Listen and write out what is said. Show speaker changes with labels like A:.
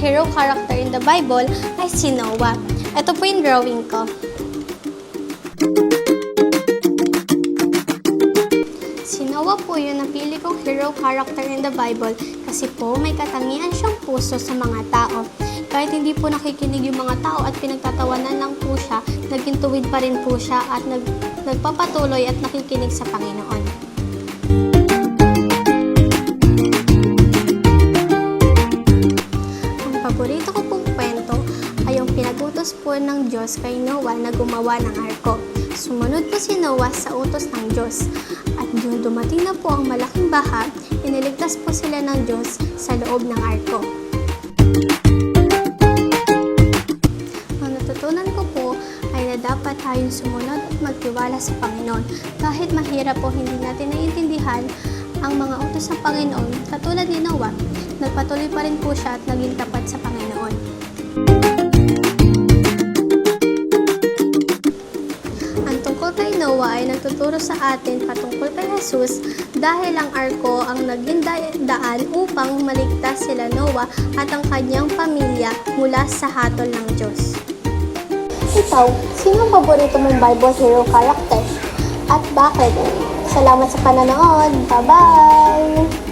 A: hero character in the Bible ay si Noah. Ito po yung drawing ko. Si Noah po yung napili kong hero character in the Bible kasi po may katangian siyang puso sa mga tao. Kahit hindi po nakikinig yung mga tao at pinagtatawanan lang po siya, naging tuwid pa rin po siya at nagpapatuloy at nakikinig sa Panginoon. Ang paborito ko pong kwento ay yung pinagutos po ng Diyos kay Noah na gumawa ng arko. Sumunod po si Noah sa utos ng Diyos at dumating na po ang malaking baha, iniligtas po sila ng Diyos sa loob ng arko. Natutunan ko po ay na dapat tayong sumunod at magtiwala sa Panginoon. Kahit mahirap po hindi natin naiintindihan ang mga utos ng Panginoon, katulad ni Noah, nagpatuloy pa rin po siya at naging tapat sa Panginoon. Ang tungkol kay Noah ay nagtuturo sa atin patungkol kay Jesus dahil ang arko ang naging daan upang maligtas sila Noah at ang kanyang pamilya mula sa hatol ng Diyos. Ikaw, sino ang paborito mong Bible hero character? At bakit? Salamat sa panonood. Bye-bye!